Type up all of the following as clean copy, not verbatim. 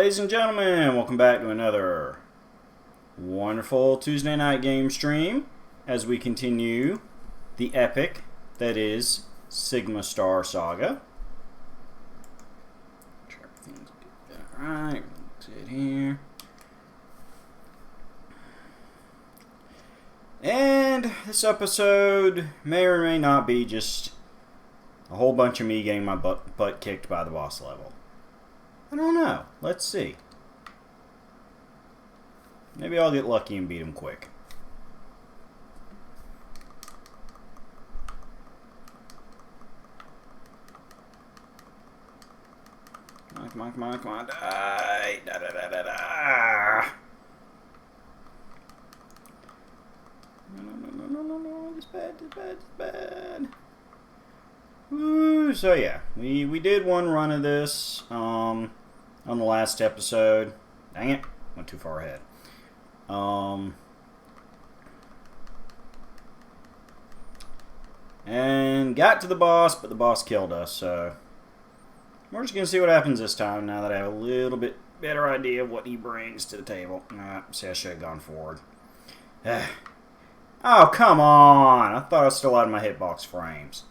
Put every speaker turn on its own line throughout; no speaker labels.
Ladies and gentlemen, welcome back to another wonderful Tuesday night game stream as we continue the epic that is Sigma Saga. Make sure everything's good. Alright, sit here. And this episode may or may not be just a whole bunch of me getting my butt kicked by the boss level. I don't know. Let's see. Maybe I'll get lucky and beat him quick. Come on, come on, come on. Die! Da, da, da, da, da. No. It's bad, it's bad, it's bad. Woo, so yeah, we did one run of this on the last episode. Dang it, went too far ahead. And got to the boss, but the boss killed us, so we're just gonna see what happens this time now that I have a little bit better idea of what he brings to the table. See, I should have gone forward. Oh, come on! I thought I still had my hitbox frames.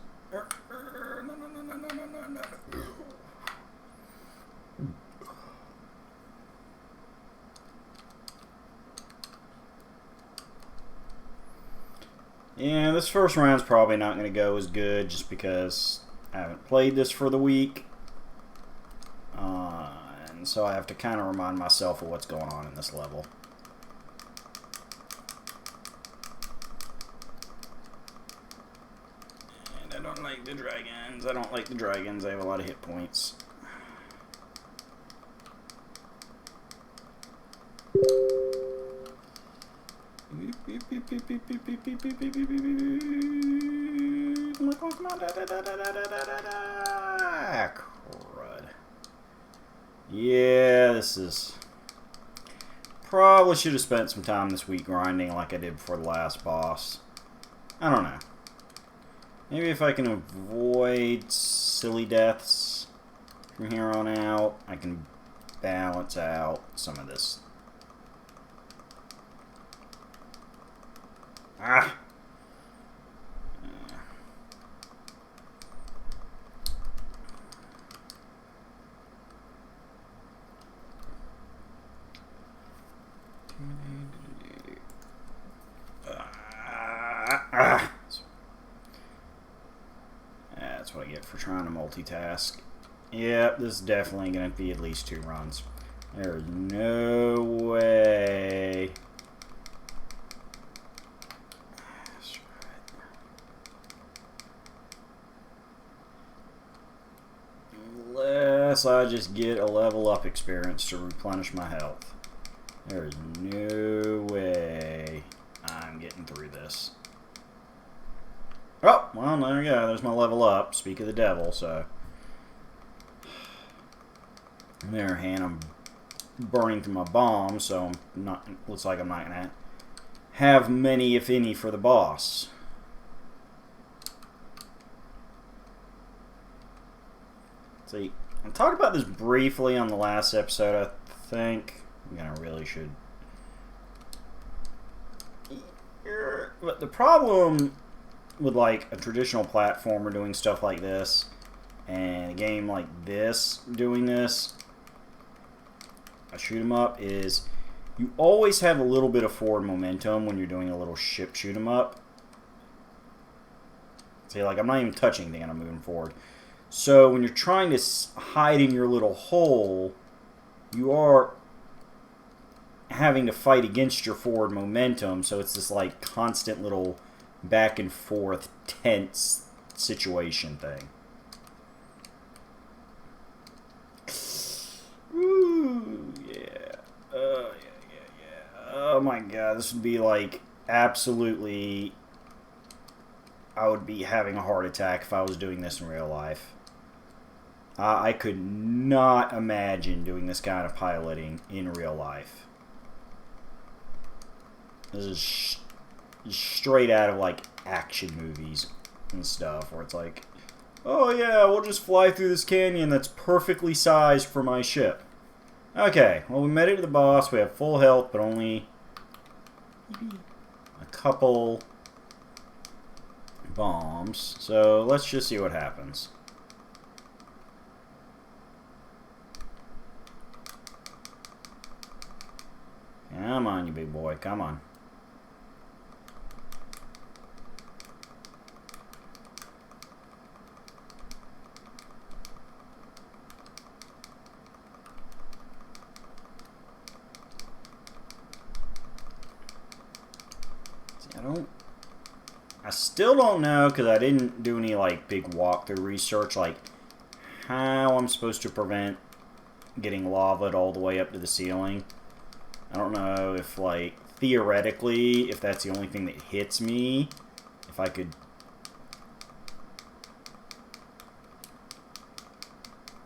Yeah, this first round's probably not going to go as good just because I haven't played this for the week. And so I have to kind of remind myself of what's going on in this level. And I don't like the dragons. I don't like the dragons. They have a lot of hit points. Crud. Yeah, this is... Probably should have spent some time this week grinding like I did before the last boss. I don't know. Maybe if I can avoid silly deaths from here on out, I can balance out some of this. Ah! That's what I get for trying to multitask. Yep, this is definitely going to be at least 2 runs. There's no way. Unless I just get a level up experience to replenish my health. There is no way I'm getting through this. Oh, well, there we go. There's my level up. Speak of the devil, so. On the other hand, I'm burning through my bombs, so I'm not, looks like I'm not going to have many, if any, for the boss. See, I talked about this briefly on the last episode, I think. I really should. But the problem with like a traditional platformer doing stuff like this and a game like this doing this, a shoot 'em up, is you always have a little bit of forward momentum when you're doing a little ship shoot 'em up. See, like I'm not even touching anything and I'm moving forward. So when you're trying to hide in your little hole, you are having to fight against your forward momentum, so it's this like constant little back and forth tense situation thing. Ooh, yeah. Yeah. Oh my god, this would be like absolutely... I would be having a heart attack if I was doing this in real life. I could not imagine doing this kind of piloting in real life. This is straight out of like action movies and stuff where it's like, oh yeah, we'll just fly through this canyon that's perfectly sized for my ship. Okay, well, we made it to the boss. We have full health, but only a couple bombs. So let's just see what happens. Come on, you big boy. Come on. I still don't know, because I didn't do any, like, big walkthrough research, like, how I'm supposed to prevent getting lava all the way up to the ceiling. I don't know if, like, theoretically, if that's the only thing that hits me, if I could,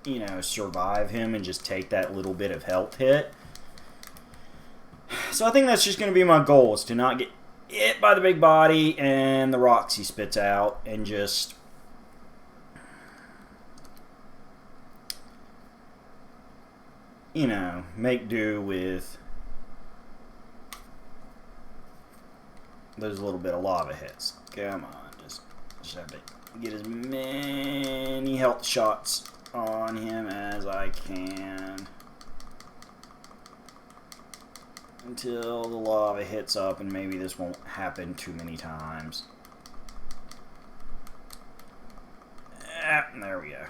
you know, survive him and just take that little bit of health hit. So I think that's just going to be my goal, is to not get hit by the big body and the rocks he spits out, and just you know, make do with those little bit of lava hits. Come on, just have to get as many health shots on him as I can until the lava hits up, and maybe this won't happen too many times. There we go.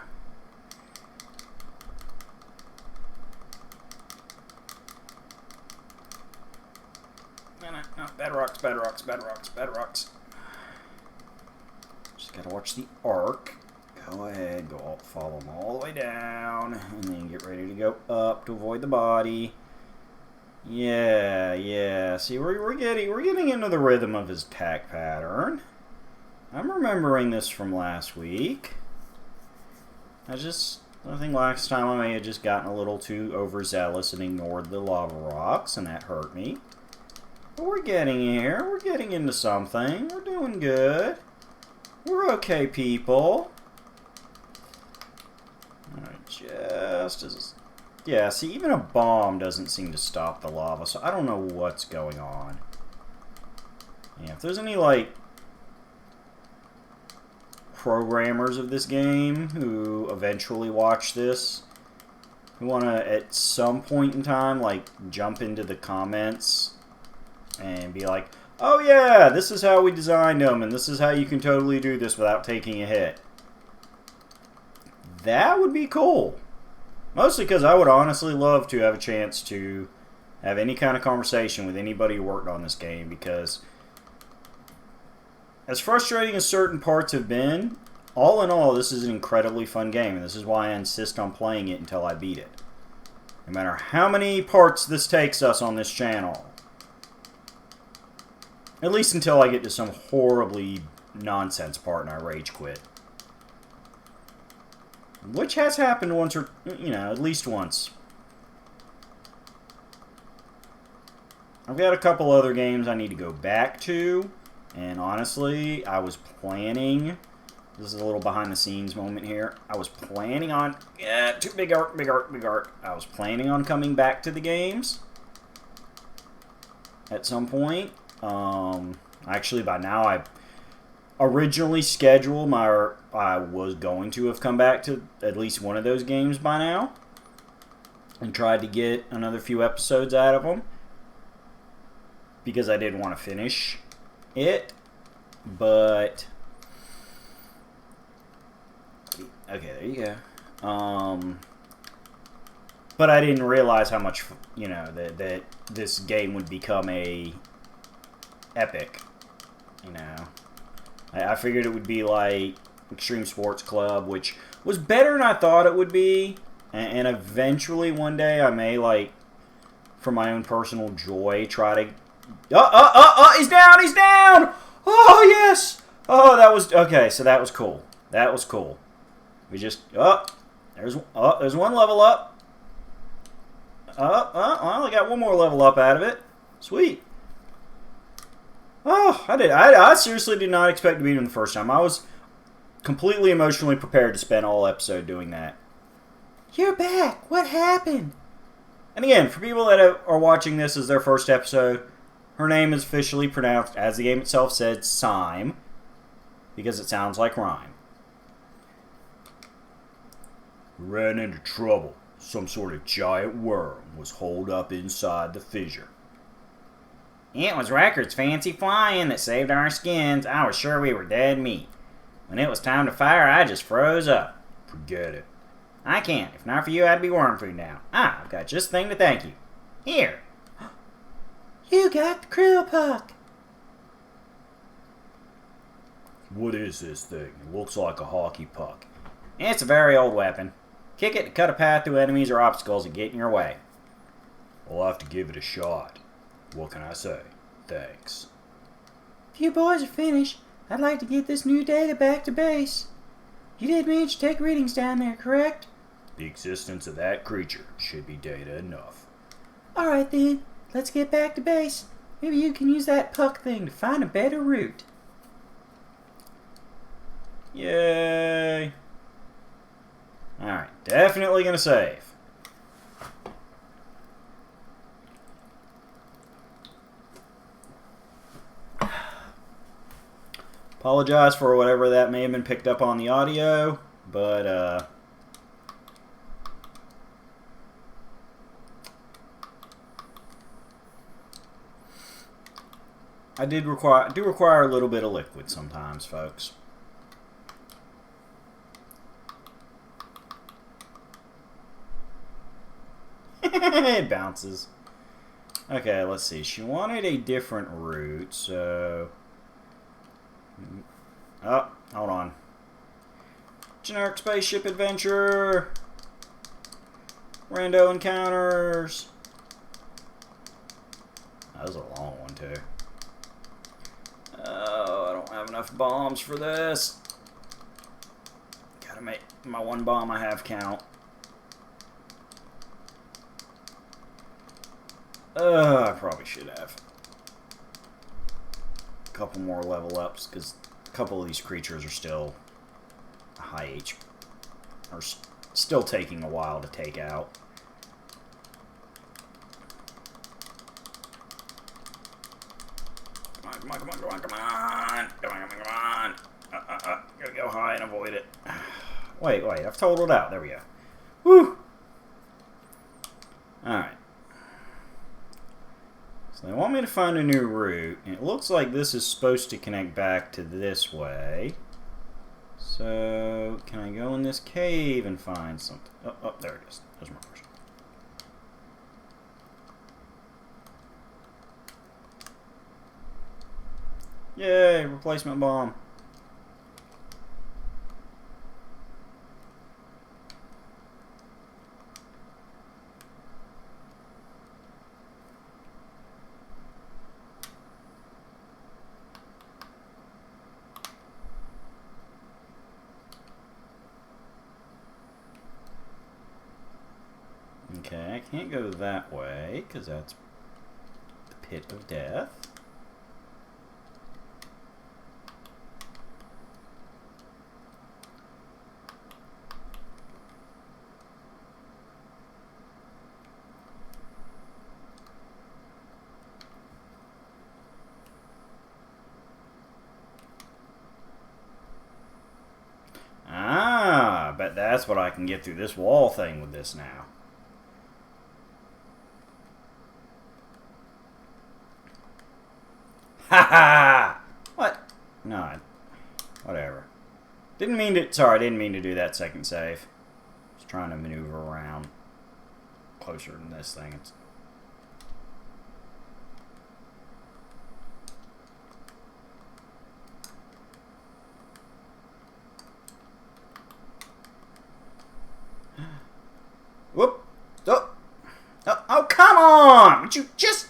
No, bad rocks, bad rocks, bad rocks, bad rocks. Just gotta watch the arc. Go ahead, follow them all the way down, and then get ready to go up to avoid the body. Yeah. See, we're getting into the rhythm of his attack pattern. I'm remembering this from last week. I think last time I may have just gotten a little too overzealous and ignored the lava rocks, and that hurt me. But we're getting here. We're getting into something. We're doing good. We're okay, people. Alright, just as... Yeah, see, even a bomb doesn't seem to stop the lava, so I don't know what's going on. Yeah, if there's any, like, programmers of this game who eventually watch this, who want to, at some point in time, like, jump into the comments and be like, oh yeah, this is how we designed them, and this is how you can totally do this without taking a hit. That would be cool. Mostly because I would honestly love to have a chance to have any kind of conversation with anybody who worked on this game, because as frustrating as certain parts have been, all in all, this is an incredibly fun game, and this is why I insist on playing it until I beat it. No matter how many parts this takes us on this channel. At least until I get to some horribly nonsense part and I rage quit. Which has happened once, or, you know, at least once. I've got a couple other games I need to go back to. And honestly, I was planning... This is a little behind the scenes moment here. I was planning on... Yeah, big arc. I was planning on coming back to the games. At some point. Actually, by now, I originally scheduled I was going to have come back to at least one of those games by now. And tried to get another few episodes out of them. Because I did want to finish it. But... Okay, there you go. But I didn't realize how much, you know, that this game would become a epic. You know, I figured it would be like Extreme Sports Club, which was better than I thought it would be. And eventually, one day, I may, like, for my own personal joy, try to... He's down! He's down! Oh, yes! Oh, that was... Okay, so that was cool. That was cool. We just... there's one level up. Well, I got one more level up out of it. Sweet. Oh, I seriously did not expect to beat him the first time. I was completely emotionally prepared to spend all episode doing that. You're back. What happened? And again, for people that are watching this as their first episode, her name is officially pronounced, as the game itself said, Sime, because it sounds like rhyme. Ran into trouble. Some sort of giant worm was holed up inside the fissure. It was Record's fancy flying that saved our skins. I was sure we were dead meat. When it was time to fire, I just froze up. Forget it. I can't. If not for you, I'd be worm food now. I've got just the thing to thank you. Here. You got the krill puck. What is this thing? It looks like a hockey puck. It's a very old weapon. Kick it to cut a path through enemies or obstacles that get in your way. I'll have to give it a shot. What can I say? Thanks. If you boys are finished, I'd like to get this new data back to base. You did manage to take readings down there, correct? The existence of that creature should be data enough. Alright then, let's get back to base. Maybe you can use that puck thing to find a better route. Yay! Alright, definitely gonna save. Apologize for whatever that may have been picked up on the audio, but I do require a little bit of liquid sometimes, folks. It bounces. Okay, let's see. She wanted a different route, so... Oh, hold on. Generic spaceship adventure. Rando encounters. That was a long one, too. Oh, I don't have enough bombs for this. Gotta make my one bomb I have count. I probably should have. A couple more level ups, because a couple of these creatures are still high HP, are still taking a while to take out. Come on, come on, come on, come on, come on! Come on, come on, come on! Gotta go high and avoid it. Wait, I've totaled out. There we go. Woo! Alright. So they want me to find a new route, and it looks like this is supposed to connect back to this way. So, can I go in this cave and find something? Oh, there it is. There's my person. Yay, replacement bomb. Okay, I can't go that way, because that's the pit of death. Ah, but that's what I can get through this wall thing with this now. Ha ha! What? No, whatever. Didn't mean to. Sorry, I didn't mean to do that second save. Just trying to maneuver around closer than this thing. It's... Whoop! Oh, come on! Would you just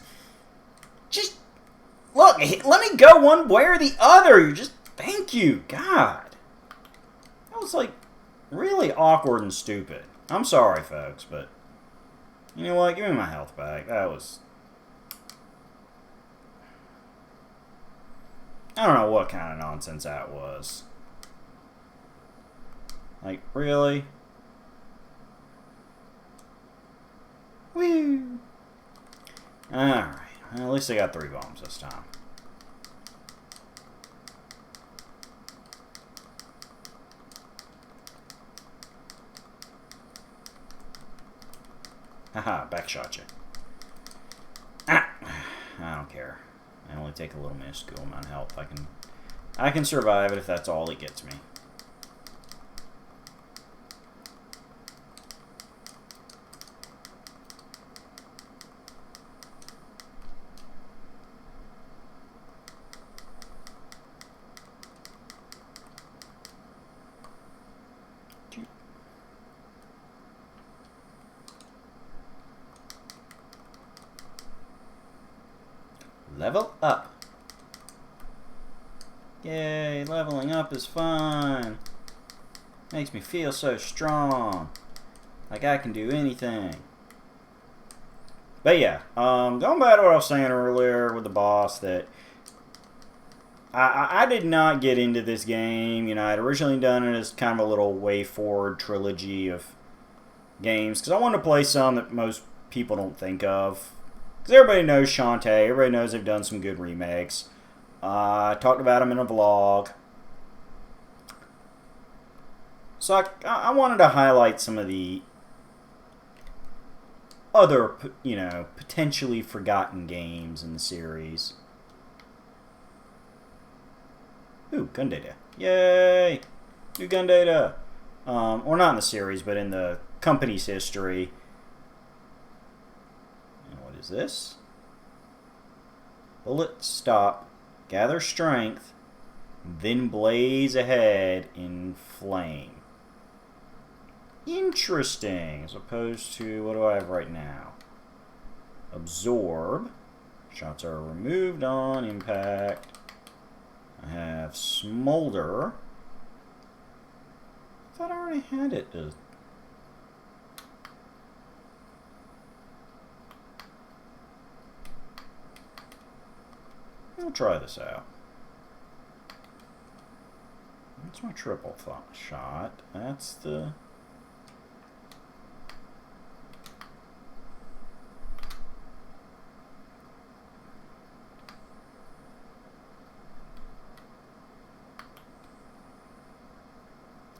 look? Let me go one way or the other. You just thank you, God. That was like really awkward and stupid. I'm sorry, folks, but you know what? Give me my health back. That was... I don't know what kind of nonsense that was. Like, really? Woo! Alright. Well, at least I got 3 bombs this time. Haha, backshot you. Ah, I don't care. I only take a little minuscule amount of health. I can survive it if that's all it gets me. Level up. Yay, leveling up is fun. Makes me feel so strong. Like I can do anything. But yeah, going back to what I was saying earlier with the boss, that I did not get into this game. You know, I had originally done it as kind of a little way forward trilogy of games, because I wanted to play some that most people don't think of. Because everybody knows Shantae, everybody knows they've done some good remakes. I talked about them in a vlog. So I wanted to highlight some of the other, you know, potentially forgotten games in the series. Ooh, gun data. Yay! New gun data! Or not in the series, but in the company's history. Is this? Bullet stop, gather strength, then blaze ahead in flame. Interesting, as opposed to, what do I have right now? Absorb. Shots are removed on impact. I have smolder. I thought I already had it. I'll try this out. That's my triple shot. That's the...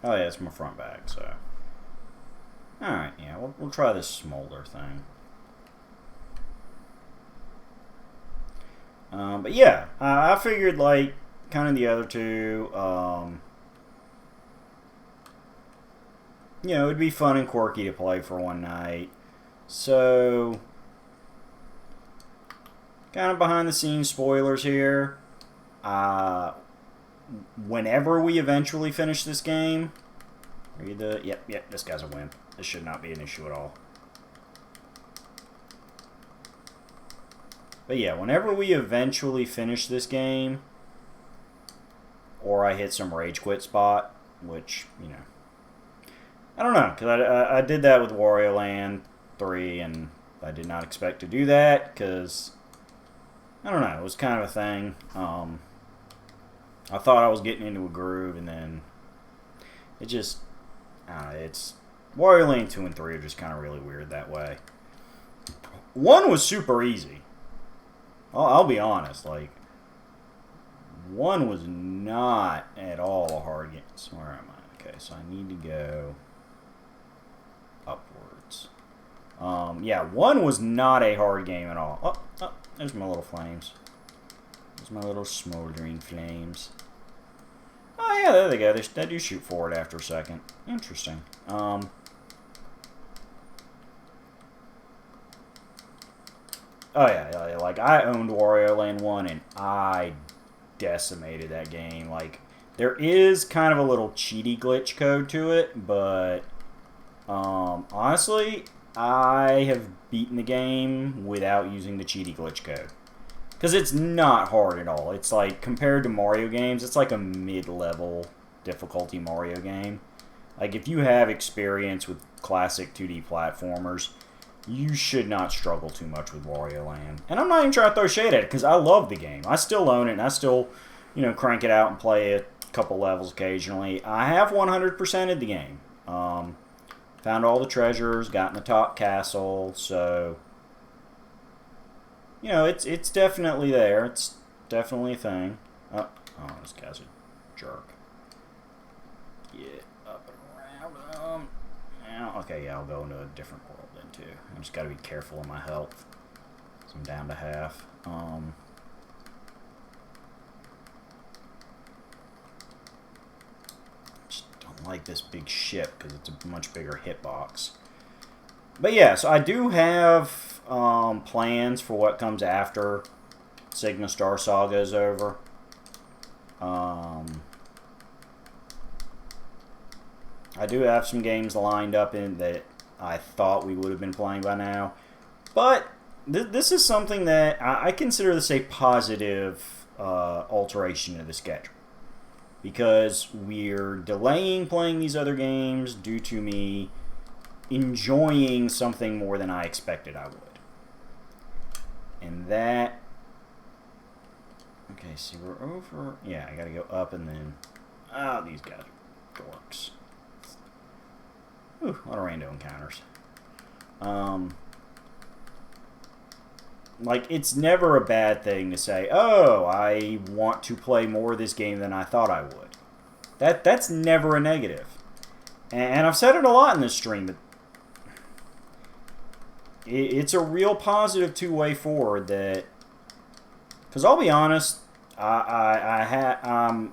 Oh yeah, it's my front bag, so... Alright, yeah, we'll try this smolder thing. But yeah, I figured, like, kind of the other two, you know, it'd be fun and quirky to play for one night. So, kind of behind the scenes spoilers here. Whenever we eventually finish this game, yep, this guy's a wimp. This should not be an issue at all. But yeah, whenever we eventually finish this game, or I hit some rage quit spot, which, you know, I don't know, because I did that with Wario Land 3, and I did not expect to do that, because, I don't know, it was kind of a thing. I thought I was getting into a groove, and then it just, I don't know, it's, Wario Land 2 and 3 are just kind of really weird that way. 1 was super easy. I'll be honest, like, 1 was not at all a hard game. So where am I? Okay, so I need to go upwards. Yeah, 1 was not a hard game at all. Oh, there's my little flames. There's my little smoldering flames. Oh yeah, there they go. They do shoot forward after a second. Interesting. Oh yeah, like, I owned Wario Land 1, and I decimated that game. Like, there is kind of a little cheaty glitch code to it, but, honestly, I have beaten the game without using the cheaty glitch code. Because it's not hard at all. It's like, compared to Mario games, it's like a mid-level difficulty Mario game. Like, if you have experience with classic 2D platformers, you should not struggle too much with Wario Land. And I'm not even trying to throw shade at it, because I love the game. I still own it, and I still, you know, crank it out and play a couple levels occasionally. I have 100%ed the game. Found all the treasures, got in the top castle, so you know, it's definitely there. It's definitely a thing. Oh, this guy's a jerk. Get up and around him. Now, okay, yeah, I'll go into a different world then too. I just got to be careful of my health. So I'm down to half. Just don't like this big ship because it's a much bigger hitbox. But yeah, so I do have plans for what comes after Sigma Star Saga is over. I do have some games lined up in that I thought we would have been playing by now. But this is something that I consider this a positive alteration of the schedule. Because we're delaying playing these other games due to me enjoying something more than I expected I would. And that... Okay, see, we're over... Yeah, I gotta go up and then... Oh, these guys are dorks. Ooh, a lot of rando encounters. Like, it's never a bad thing to say, oh, I want to play more of this game than I thought I would. That's never a negative. And I've said it a lot in this stream, but it's a real positive two-way forward that... Because I'll be honest, I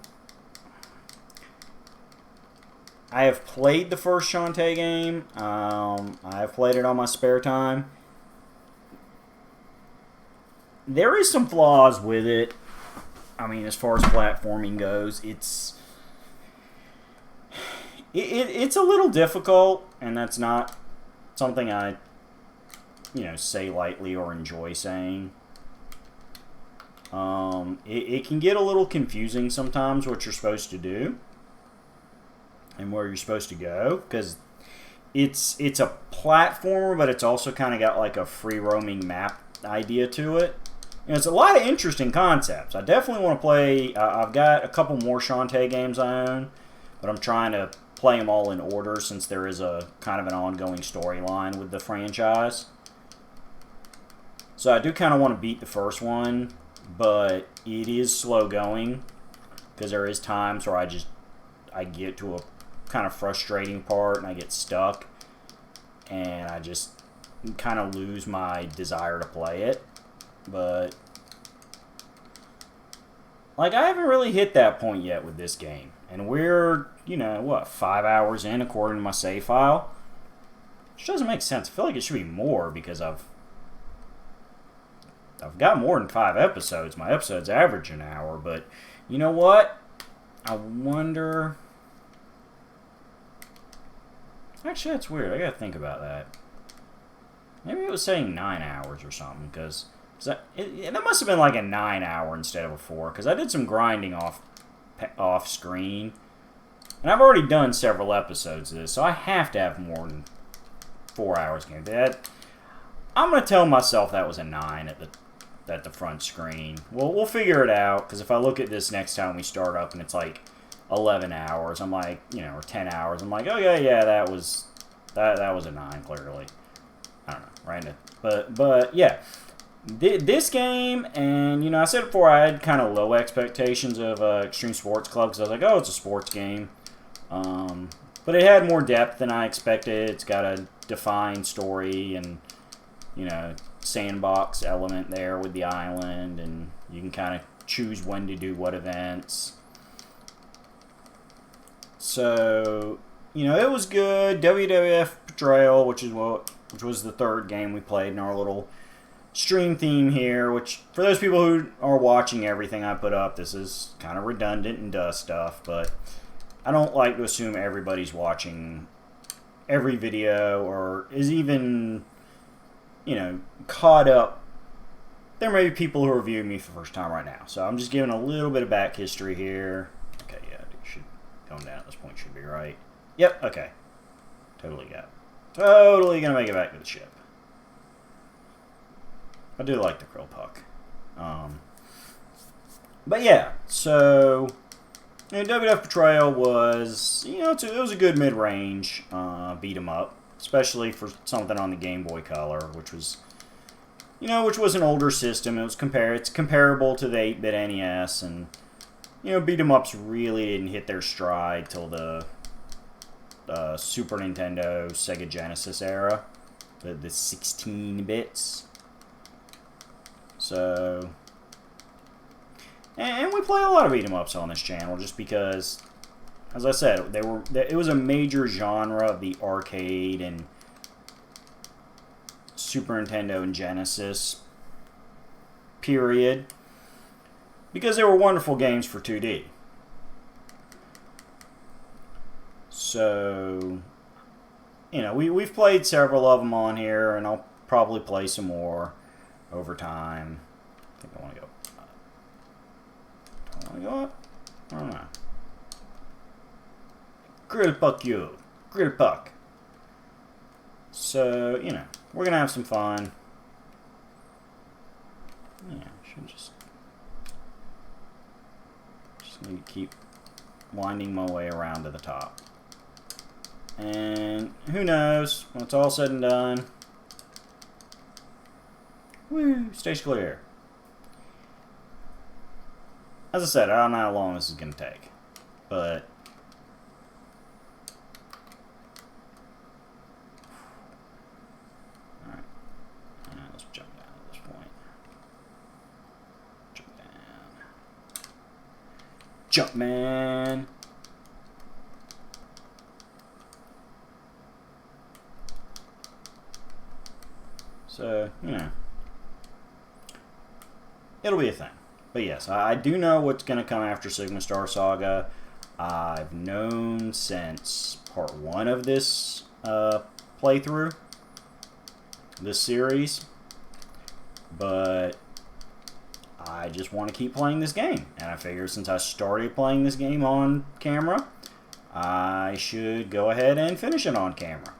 have played the first Shantae game. I have played it on my spare time. There is some flaws with it. I mean, as far as platforming goes, it's a little difficult, and that's not something I, say lightly or enjoy saying. It can get a little confusing sometimes what you're supposed to do and where you're supposed to go, because it's a platformer, but it's also kind of got like a free roaming map idea to it. It's a lot of interesting concepts. I definitely want to play. I've got a couple more Shantae games I own, but I'm trying to play them all in order since there is a kind of an ongoing storyline with the franchise. So I do kind of want to beat the first one, but it is slow going because there is times where I get to a kind of frustrating part and I get stuck and I just kind of lose my desire to play it. But like, I haven't really hit that point yet with this game, and we're 5 hours in according to my save file, which doesn't make sense. I feel like it should be more because I've got more than 5 episodes. My episodes average an hour, but you know what? I wonder... Actually, that's weird. I gotta think about that. Maybe it was saying 9 hours or something, because that must have been like a 9 hour instead of a 4, because I did some grinding off screen, and I've already done several episodes of this, so I have to have more than 4 hours game. I'm gonna tell myself that was a 9 at the front screen. We'll figure it out, because if I look at this next time we start up and it's like 11 hours, I'm like, or 10 hours, I'm like, oh yeah, that was a 9 clearly. I don't know, right? But yeah, this game, and I said before I had kind of low expectations of Extreme Sports Club because I was like, oh, it's a sports game, but it had more depth than I expected. It's got a defined story and sandbox element there with the island, and you can kind of choose when to do what events. So it was good. WWF Betrayal, which was the third game we played in our little stream theme here, which for those people who are watching everything I put up, this is kind of redundant and does stuff, but I don't like to assume everybody's watching every video or is even, caught up. There may be people who are viewing me for the first time right now, so I'm just giving a little bit of back history here. Okay, yeah, it should going down at this point should be right. Yep, okay. Totally gonna make it back to the ship. I do like the Krill Puck. But yeah, so WWF Betrayal was, it was a good mid-range beat 'em up. especially for something on the Game Boy Color, which was, which was an older system. It's comparable to the 8-bit NES, and beat 'em ups really didn't hit their stride till the Super Nintendo, Sega Genesis era, the 16 bits. So, and we play a lot of beat 'em ups on this channel, just because, as I said, it was a major genre of the arcade and Super Nintendo and Genesis period, because they were wonderful games for 2D. So, we've played several of them on here, and I'll probably play some more over time. I think I want to go. Do I want to go up? I don't know. Grill puck you. Grill puck. So, we're going to have some fun. Yeah, should just need to keep winding my way around to the top. And who knows, when it's all said and done, woo, stage clear. As I said, I don't know how long this is going to take, but alright, let's jump down at this point. Jump down. Jump, man! So, it'll be a thing. But yes, I do know what's going to come after Sigma Star Saga. I've known since part 1 of this playthrough, this series. But I just want to keep playing this game. And I figure since I started playing this game on camera, I should go ahead and finish it on camera.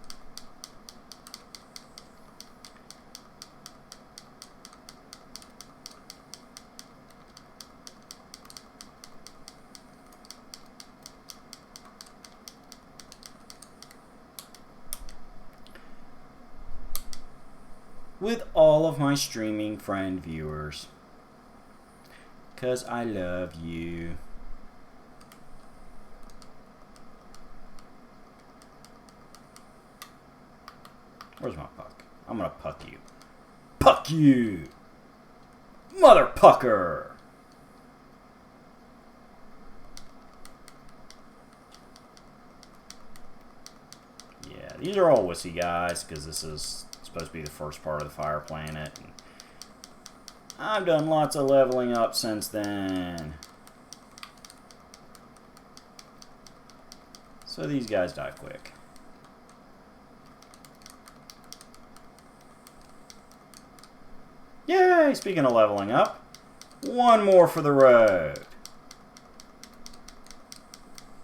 With all of my streaming friend viewers, 'cause I love you. Where's my puck? I'm gonna puck you. Puck you! Mother pucker! Yeah, these are all wussy guys, because this is supposed to be the first part of the Fire Planet. And I've done lots of leveling up since then. So these guys die quick. Yay! Speaking of leveling up, one more for the road.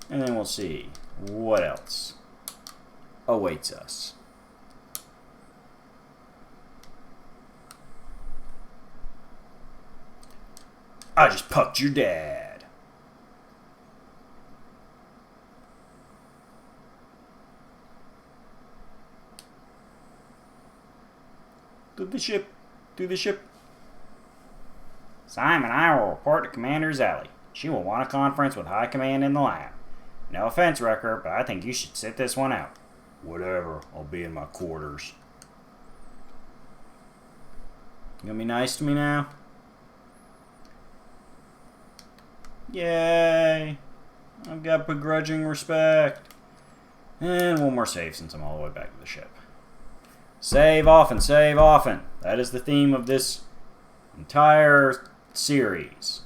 And then we'll see what else awaits us. I just pucked your dad. To the ship. To the ship. Simon, I will report to Commander Zelly. She will want a conference with High Command in the lab. No offense, Wrecker, but I think you should sit this one out. Whatever. I'll be in my quarters. You gonna be nice to me now? Yay! I've got begrudging respect. And one more save since I'm all the way back to the ship. Save often, save often. That is the theme of this entire series.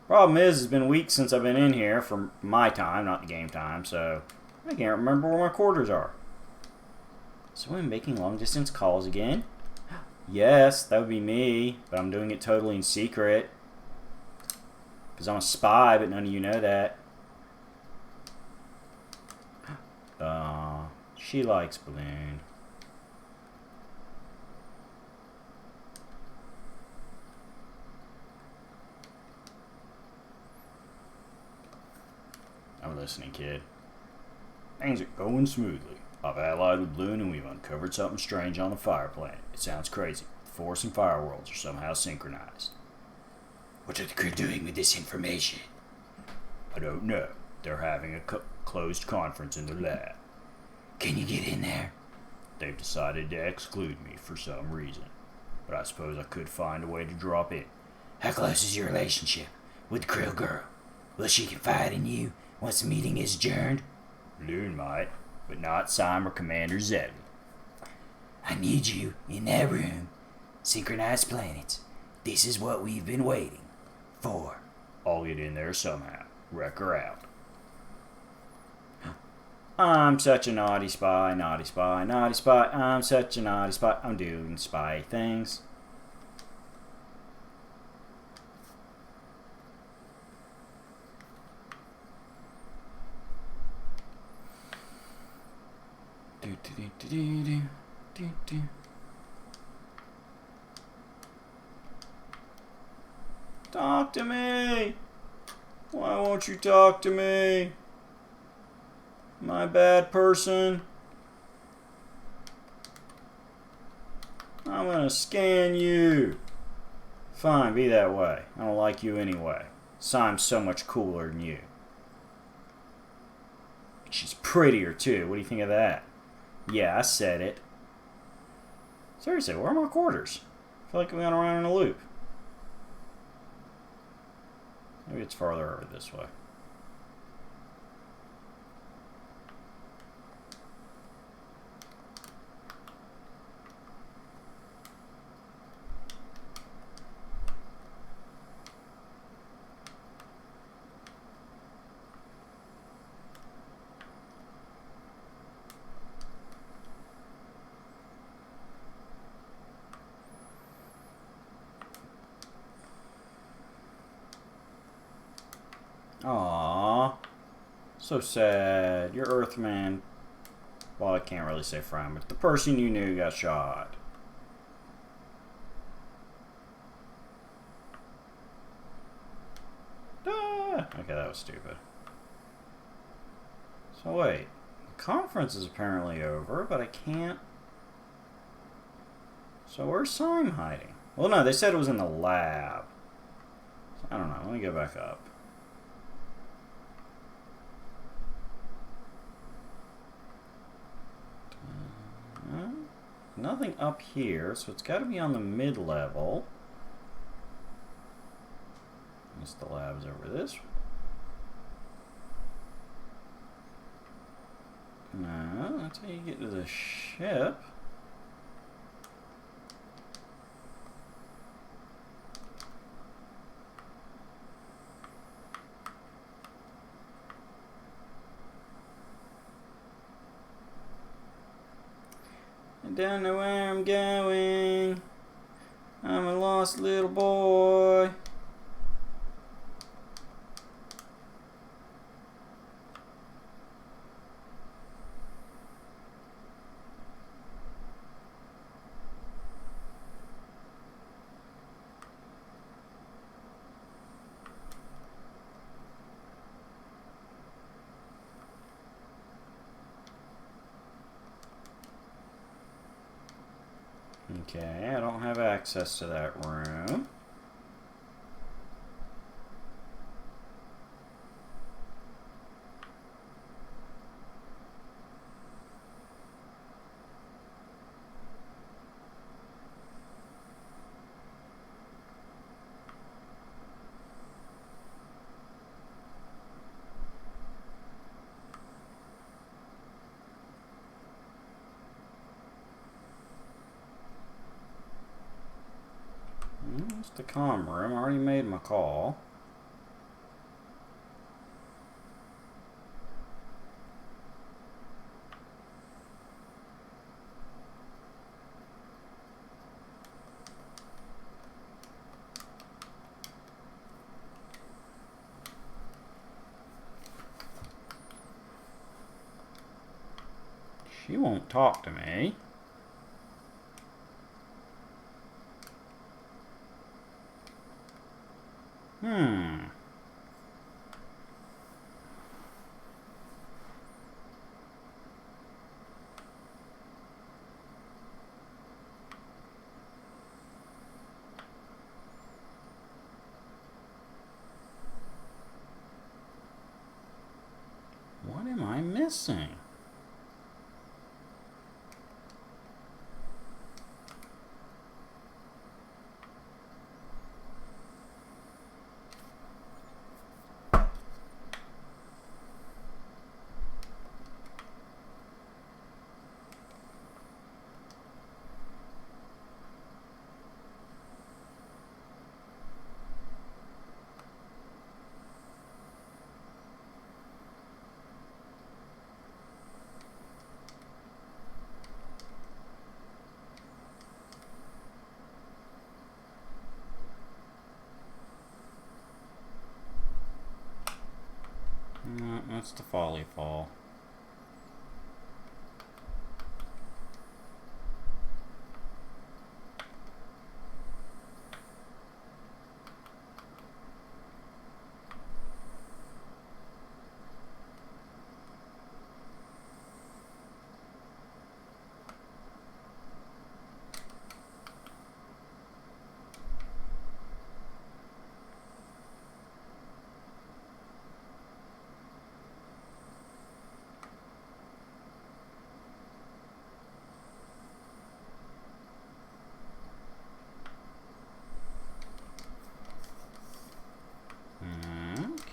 Problem is, it's been weeks since I've been in here for my time, not the game time, so I can't remember where my quarters are. So I'm making long distance calls again? Yes, that would be me, but I'm doing it totally in secret. Because I'm a spy, but none of you know that. She likes Balloon. I'm listening, kid. Things are going smoothly. I've allied with Loon and we've uncovered something strange on the Fire Planet. It sounds crazy. The Force and Fire worlds are somehow synchronized.
What are the crew doing with this information?
I don't know. They're having a closed conference in their lab.
Can you get in there?
They've decided to exclude me for some reason. But I suppose I could find a way to drop in.
How close is your relationship with the Krill girl? Will she confide in you once the meeting is adjourned?
Loon might, but not Sigma or Commander Zebby.
I need you in that room. Synchronized planets. This is what we've been waiting for.
I'll get in there somehow. Wreck her out. I'm such a naughty spy, naughty spy, naughty spy. I'm such a naughty spy. I'm doing spy things. Talk to me! Why won't you talk to me? Am I a bad person? I'm gonna scan you. Fine, be that way. I don't like you anyway. Simon's so much cooler than you. She's prettier too. What do you think of that? Yeah, I said it. Seriously, where are my quarters? I feel like we went around in a loop. Maybe it's farther over this way. Aww. So sad. Your Earthman. Well, I can't really say friend, but the person you knew got shot. Ah! Okay, that was stupid. So wait. The conference is apparently over, but I can't... So where's Sime hiding? Well, no, they said it was in the lab. So, I don't know. Let me go back up. Nothing up here, so it's got to be on the mid-level. Unless the lab's over this. No, that's how you get to the ship. I don't know where I'm going. I'm a lost little boy. Okay, I don't have access to that room. It's the comm room. I already made my call. She won't talk to me.
missing? No, that's the folly fall.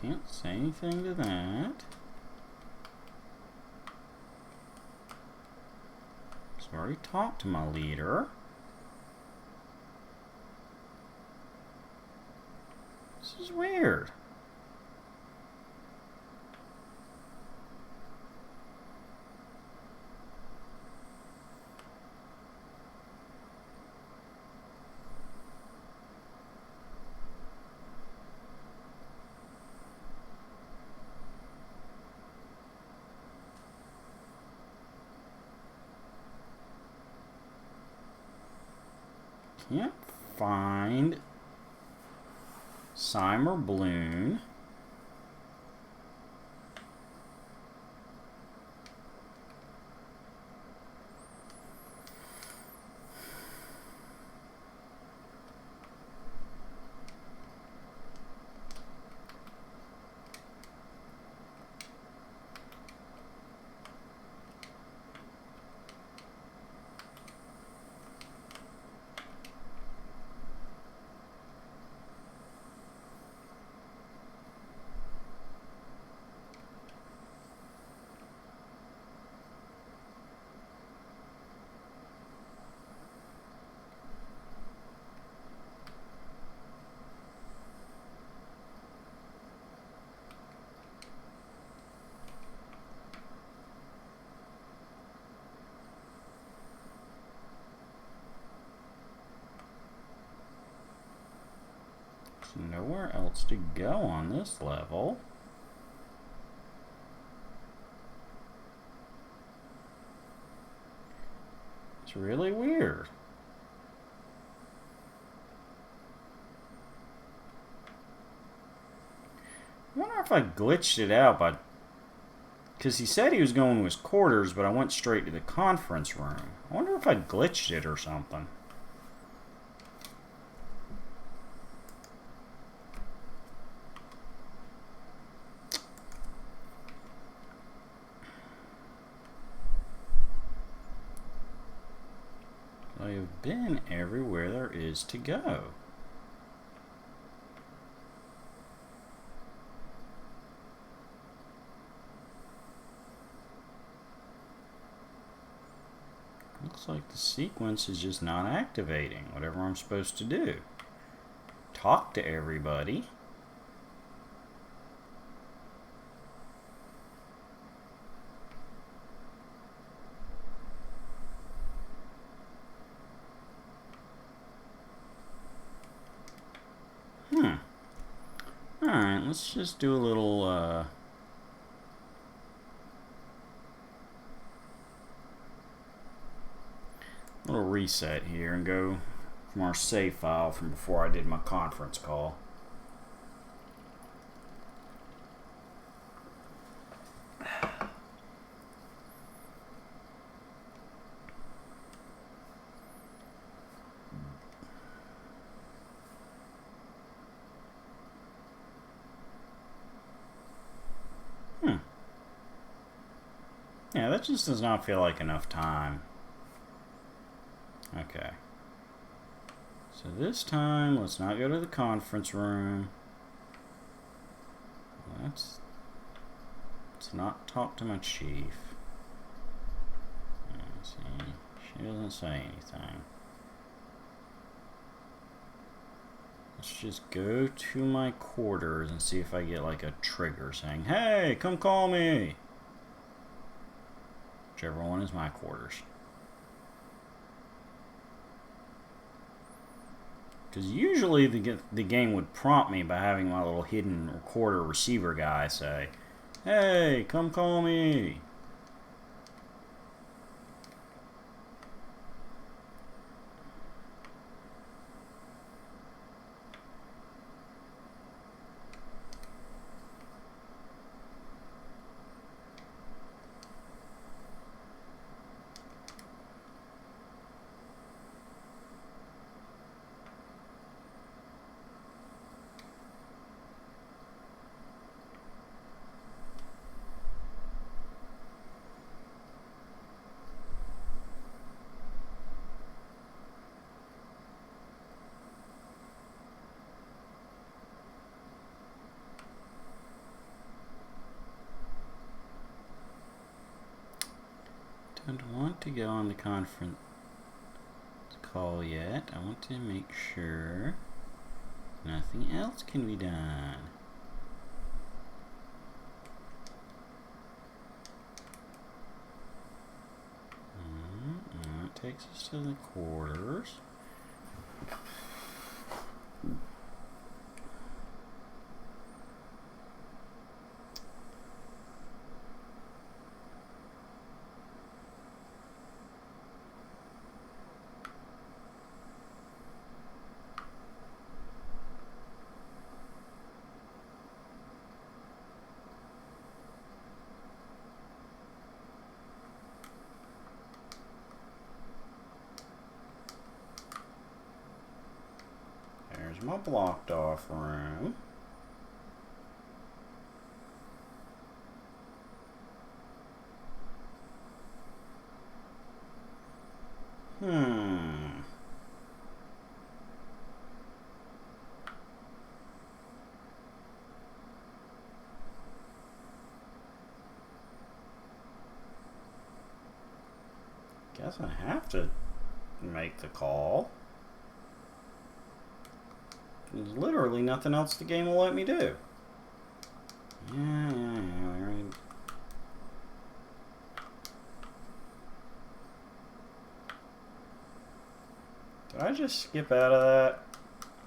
Can't say anything to that. So I already talked to my leader. This is weird. Can't find Sigma Balloon. There's nowhere else to go on this level. It's really weird. I wonder if I glitched it out by... Because he said he was going to his quarters, but I went straight to the conference room. I wonder if I glitched it or something. I have been everywhere there is to go. Looks like the sequence is just not activating whatever I'm supposed to do. Talk to everybody. Alright, let's just do a little, little reset here and go from our save file from before I did my conference call. Yeah, that just does not feel like enough time. Okay. So this time, let's not go to the conference room. Let's not talk to my chief. Let's see. She doesn't say anything. Let's just go to my quarters and see if I get like a trigger saying, "Hey, come call me." Whichever one is my quarters. Because usually the game would prompt me by having my little hidden recorder receiver guy say, "Hey, come call me." Don't want to go on the conference call yet. I want to make sure nothing else can be done. That takes us to the quarters. There's my blocked off room. Guess I have to make the call. There's literally nothing else the game will let me do. Yeah, right. Did I just skip out of that?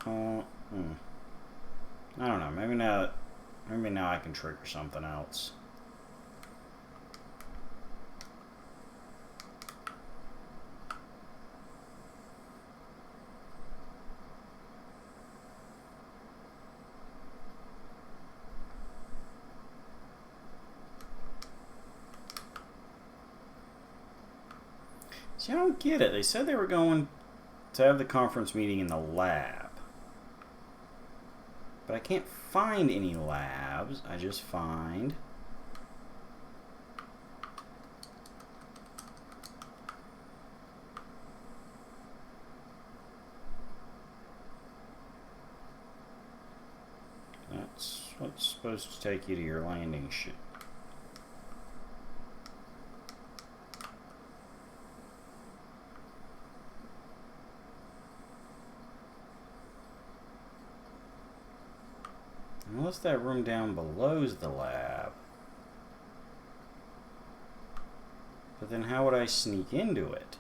I don't know. Maybe now I can trigger something else. See, I don't get it. They said they were going to have the conference meeting in the lab. But I can't find any labs. I just find... That's what's supposed to take you to your landing chute. Unless that room down below is the lab. But then how would I sneak into it?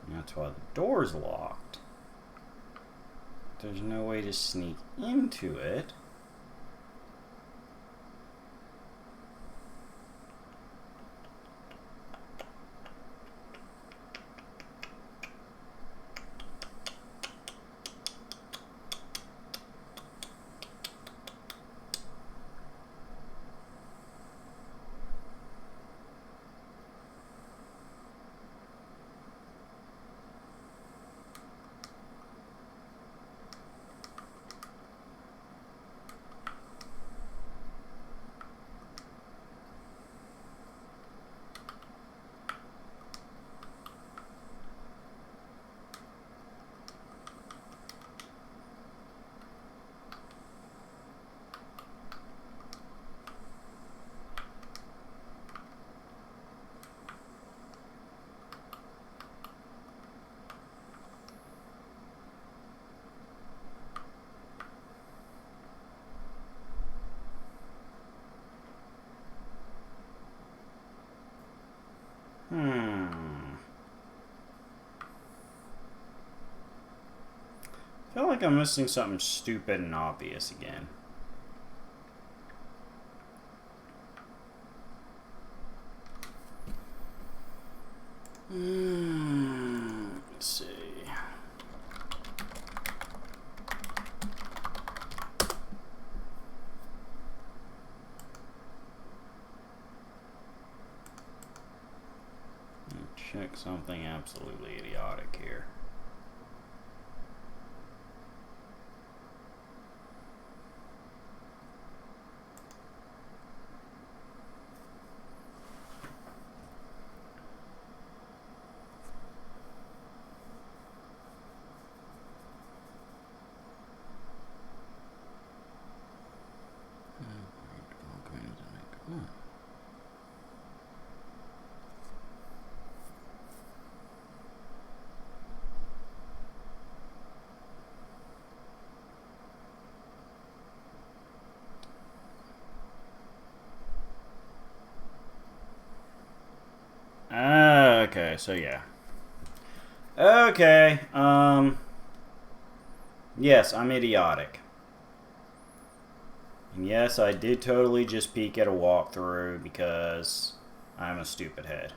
That's why the door's locked. There's no way to sneak into it. like I'm missing something stupid and obvious again. Let's see. Check something absolutely idiotic here. Okay, so yeah. Okay, yes, I'm idiotic. And yes, I did totally just peek at a walkthrough because I'm a stupid head.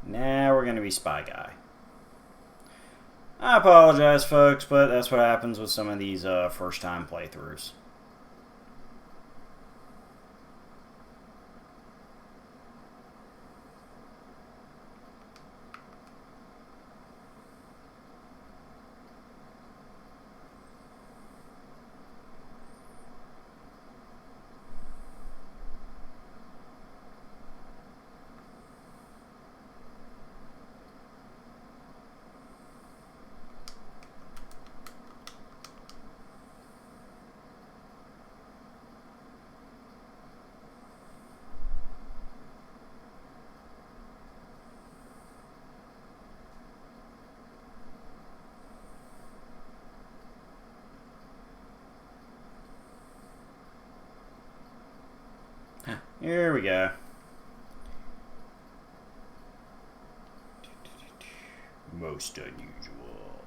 Now we're going to be Spy Guy. I apologize, folks, but that's what happens with some of these first-time playthroughs. Here we go. Most unusual.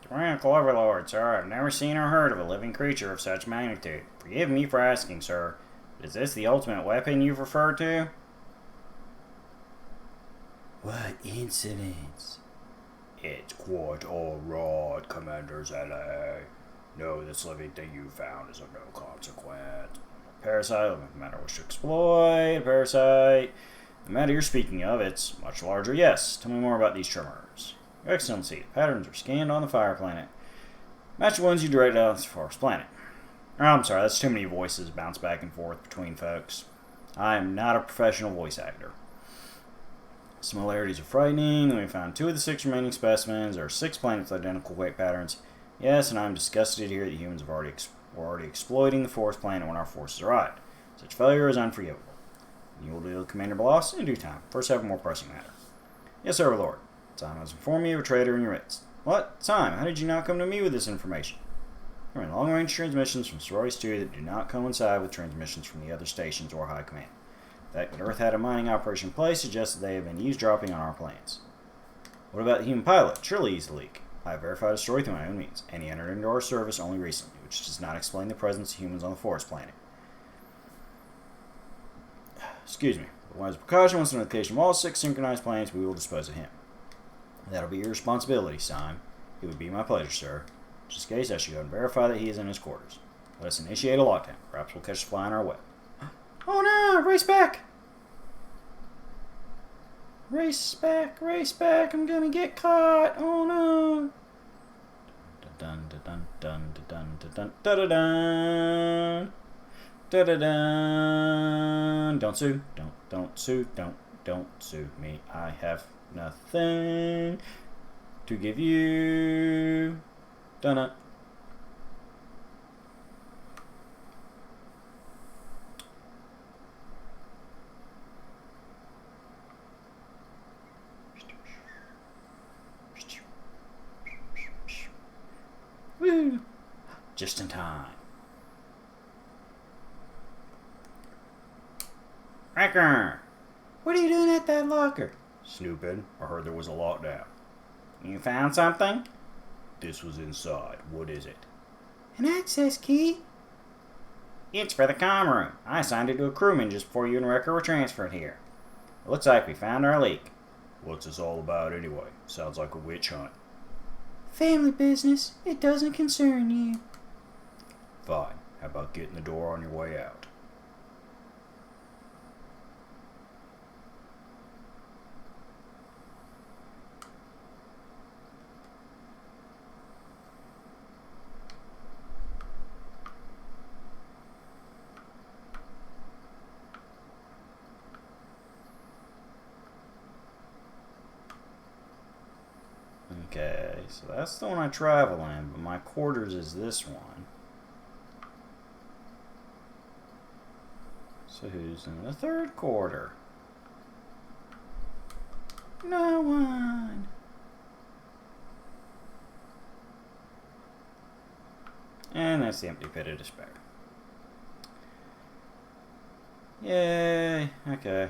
Tyrannical overlord, sir. I've never seen or heard of a living creature of such magnitude. Forgive me for asking, sir. Is this the ultimate weapon you've referred to?
What incidents?
It's quite alright, Commander Zele. No, this living thing you found is of no consequence. Parasite, the matter wish to exploit. Parasite. The matter you're speaking of, it's much larger, yes. Tell me more about these tremors. Your Excellency, the patterns are scanned on the fire planet. Match the ones you directed out of the forest planet. Oh, I'm sorry, that's too many voices bounce back and forth between folks. I am not a professional voice actor. Similarities are frightening. We found 2 of the 6 remaining specimens. There are 6 planets with identical weight patterns. Yes, and I'm disgusted to hear that humans were already exploiting the forest planet when our forces arrived. Such failure is unforgivable. You will deal with Commander Bloss in due time. First, have a more pressing matter. Yes, sir, Lord. Time has informed me of a traitor in your midst. What? Time? How did you not come to me with this information? There are long-range transmissions from Splodey-Splodeys that do not coincide with transmissions from the other stations or High Command. The fact that Earth had a mining operation in place suggests that they have been eavesdropping on our plans. What about the human pilot? Surely he's the leak. I have verified his story through my own means, and he entered into our service only recently, which does not explain the presence of humans on the forest planet. Excuse me. But as a precaution, once the notification of all 6 synchronized planets, we will dispose of him. That'll be your responsibility, Sime. It would be my pleasure, sir. In this case, I should go and verify that he is in his quarters. Let us initiate a lockdown. Perhaps we'll catch a fly in our web. Oh no! Race back! Race back! Race back! I'm gonna get caught! Oh no! Dun dun dun dun dun dun dun dun dun dun dun dun. Don't sue! Don't sue! Don't sue me! I have nothing to give you. Dun it. Woo!
Just in time. Wrecker!
What are you doing at that locker?
Snooping. I heard there was a lockdown.
You found something?
This was inside. What is it?
An access key?
It's for the comm room. I assigned it to a crewman just before you and Wrecker were transferred here. It looks like we found our leak.
What's this all about anyway? Sounds like a witch hunt.
Family business. It doesn't concern you.
Fine. How about getting the door on your way out?
Okay, so that's the one I travel in, but my quarters is this one. So who's in the third quarter?
No one.
And that's the empty pit of despair. Yay, okay.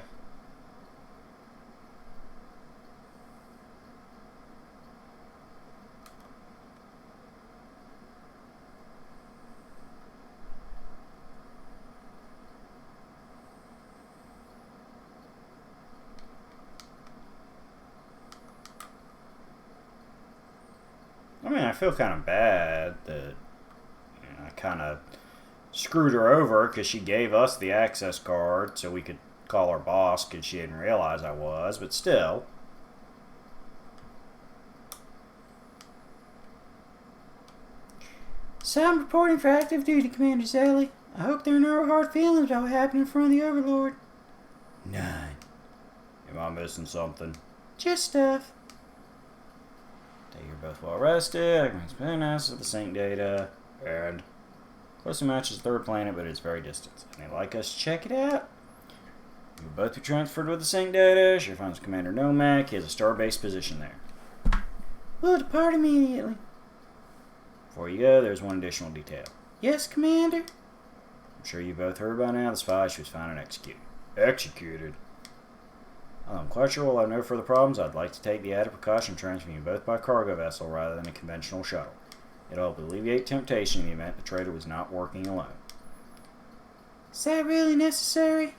I mean, I feel kind of bad that I kind of screwed her over because she gave us the access card so we could call her boss because she didn't realize I was, but still.
So I'm reporting for active duty, Commander Sally. I hope there are no hard feelings about what happened in front of the Overlord.
None. Am I missing something?
Just stuff.
You're both well rested. I can explain us with the sync data.
And?
Closely matches the third planet, but it's very distant. And they'd like us to check it out. You'll both be transferred with the sync data. She finds Commander Nomak. He has a star-based position there.
We'll depart immediately.
Before you go, there's one additional detail.
Yes, Commander?
I'm sure you both heard by now the spy she was found and executed.
Executed?
I'm quite sure we'll have no further problems. I'd like to take the added precaution of transferring you both by cargo vessel rather than a conventional shuttle. It'll help alleviate temptation in the event the trader was not working alone.
Is that really necessary?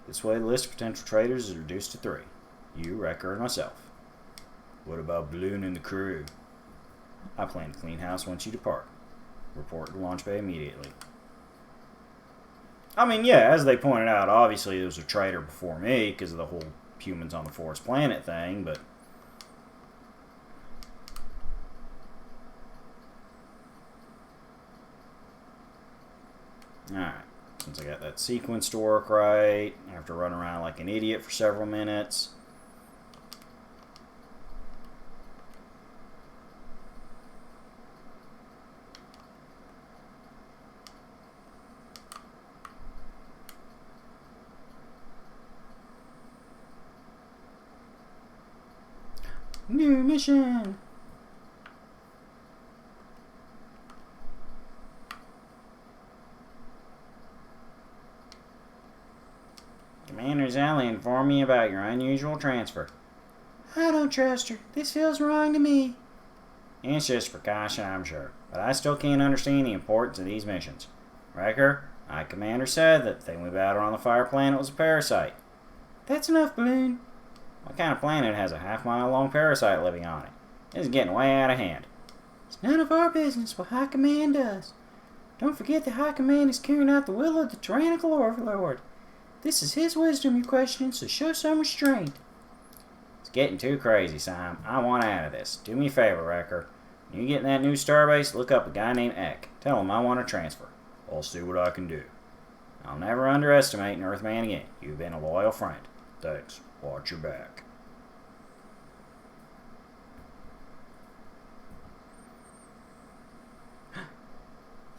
This way, the list of potential traders is reduced to 3. You, Wrecker, and myself.
What about Balloon and the crew?
I plan to clean house once you depart. Report to launch bay immediately. I mean, yeah, as they pointed out, obviously there was a trader before me because of the whole humans on the forest planet thing, but... Alright, since I got that sequence to work right, after running around like an idiot for several minutes...
New mission!
Commander Sally informed me about your unusual transfer.
I don't trust her. This feels wrong to me.
It's just precaution, I'm sure, but I still can't understand the importance of these missions. Wrecker, my commander said that the thing we battled on the fire planet was a parasite.
That's enough, Balloon.
What kind of planet has a half-mile-long parasite living on it? This is getting way out of hand.
It's none of our business what High Command does. Don't forget that High Command is carrying out the will of the tyrannical Overlord. This is his wisdom you're questioning, so show some restraint.
It's getting too crazy, Sam. I want out of this. Do me a favor, Wrecker. When you get in that new starbase, look up a guy named Eck. Tell him I want to transfer.
I'll see what I can do.
I'll never underestimate an Earthman again. You've been a loyal friend.
Thanks. Watch your back.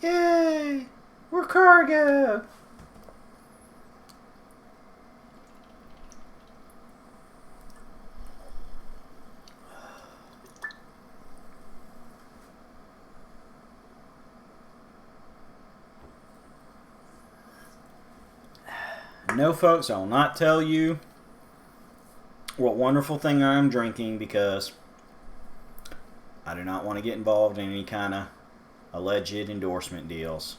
Yay! We're cargo!
No, folks, I will not tell you what wonderful thing I am drinking because I do not want to get involved in any kind of alleged endorsement deals.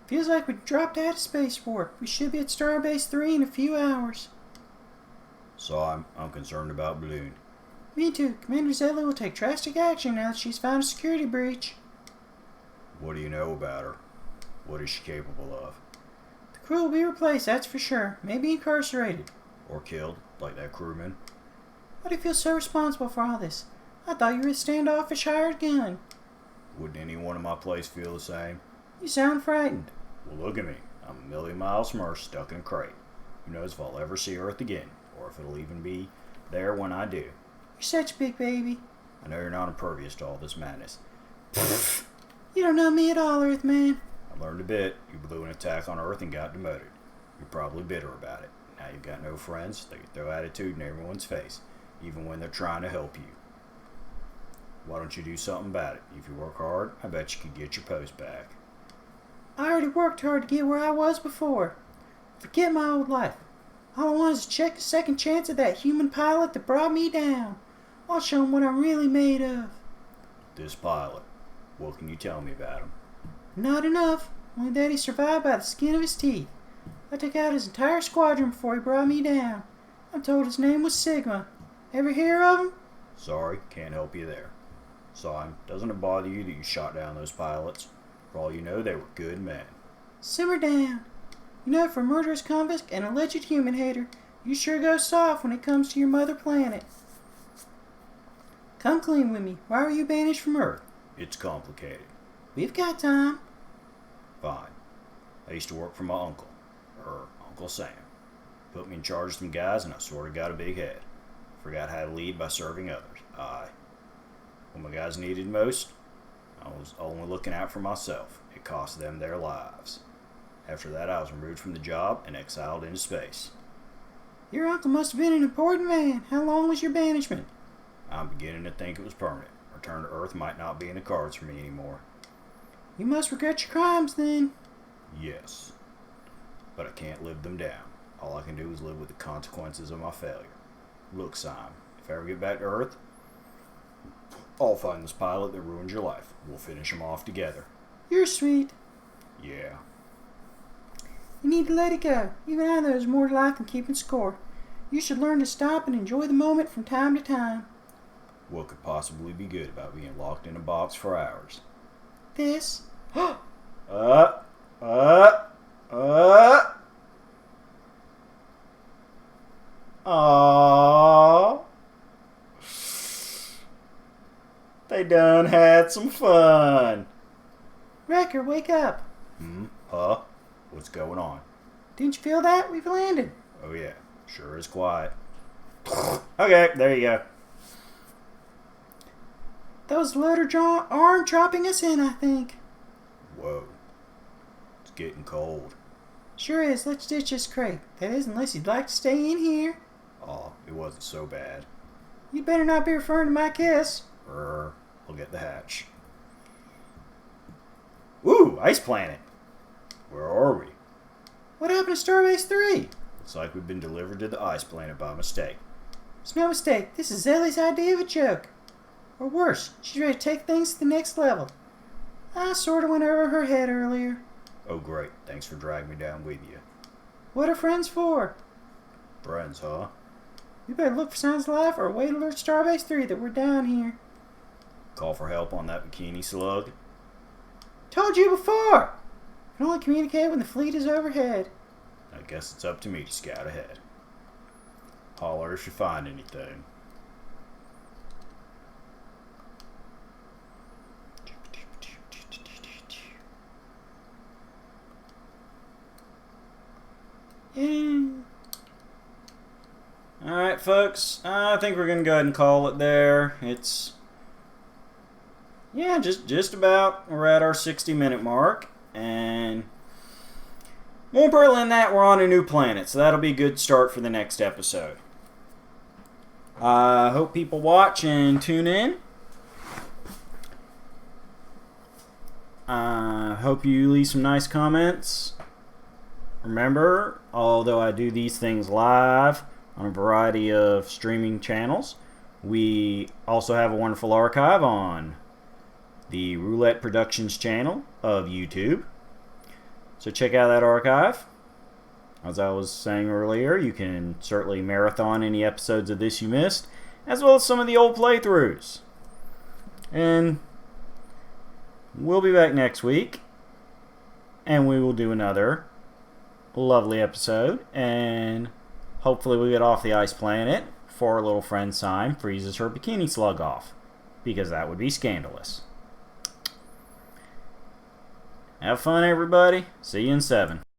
Feels like we dropped out of spaceport. We should be at Starbase 3 in a few hours.
So I'm concerned about Balloon.
Me too. Commander Zedley will take drastic action now that she's found a security breach.
What do you know about her? What is she capable of?
The crew will be replaced, that's for sure. Maybe incarcerated.
Or killed, like that crewman?
Why do you feel so responsible for all this? I thought you were a standoffish hired gun.
Wouldn't anyone in my place feel the same?
You sound frightened.
Well, look at me. I'm a million miles from Earth, stuck in a crate. Who knows if I'll ever see Earth again, or if it'll even be there when I do.
You're such a big baby.
I know you're not impervious to all this madness.
You don't know me at all, Earthman.
I learned a bit. You blew an attack on Earth and got demoted. You're probably bitter about it. Now you've got no friends. They can throw attitude in everyone's face, even when they're trying to help you. Why don't you do something about it? If you work hard, I bet you could get your post back.
I already worked hard to get where I was before. Forget my old life. All I want is to check the second chance of that human pilot that brought me down. I'll show him what I'm really made of.
This pilot, what can you tell me about him?
Not enough. Only that he survived by the skin of his teeth. I took out his entire squadron before he brought me down. I'm told his name was Sigma. Ever hear of him?
Sorry, can't help you there. Son, doesn't it bother you that you shot down those pilots? For all you know, they were good men.
Simmer down. You know, for a murderous convict and alleged human hater, you sure go soft when it comes to your mother planet. Come clean with me. Why were you banished from Earth?
It's complicated.
We've got time.
Fine. I used to work for my uncle, Uncle Sam. Put me in charge of some guys and I sort of got a big head. Forgot how to lead by serving others. When my guys needed most, I was only looking out for myself. It cost them their lives. After that, I was removed from the job and exiled into space.
Your uncle must have been an important man. How long was your banishment?
I'm beginning to think it was permanent. Return to Earth might not be in the cards for me anymore.
You must regret your crimes, then.
Yes. But I can't live them down. All I can do is live with the consequences of my failure. Look, Simon, if I ever get back to Earth, I'll find this pilot that ruined your life. We'll finish him off together.
You're sweet.
Yeah.
You need to let it go. Even I know there's more to life than keeping score. You should learn to stop and enjoy the moment from time to time.
What could possibly be good about being locked in a box for hours?
This.
Aww. They done had some fun.
Wrecker, wake up.
What's going on?
Didn't you feel that? We've landed.
Oh yeah, sure is quiet. Okay, there you go.
That was the loader arm dropping us in, I think.
Whoa. It's getting cold.
Sure is. Let's ditch this crate. That is, unless you'd like to stay in here.
Oh, it wasn't so bad.
You better not be referring to my kiss.
I'll get the hatch. Ooh, ice planet. Where are we?
What happened to Starbase 3?
Looks like we've been delivered to the ice planet by mistake.
It's no mistake. This is Ellie's idea of a joke. Or worse, she's ready to take things to the next level. I sort of went over her head earlier.
Oh great, thanks for dragging me down with you.
What are friends for?
Friends, huh?
We better look for signs of life or wait to alert Starbase 3 that we're down here.
Call for help on that bikini slug?
Told you before! Can only communicate when the fleet is overhead.
I guess it's up to me to scout ahead. Holler if you find anything.
Yeah.
Alright, folks. I think we're going to go ahead and call it there. It's... yeah, just about. We're at our 60-minute mark. And more importantly than that, we're on a new planet. So that'll be a good start for the next episode. I hope people watch and tune in. I hope you leave some nice comments. remember, although I do these things live on a variety of streaming channels, we also have a wonderful archive on the Roulette Productions channel of YouTube. So check out that archive. As I was saying earlier, you can certainly marathon any episodes of this you missed, as well as some of the old playthroughs. And we'll be back next week, and we will do another lovely episode, and hopefully we get off the ice planet before our little friend Syme freezes her bikini slug off, because that would be scandalous. Have fun, everybody. See you in 7.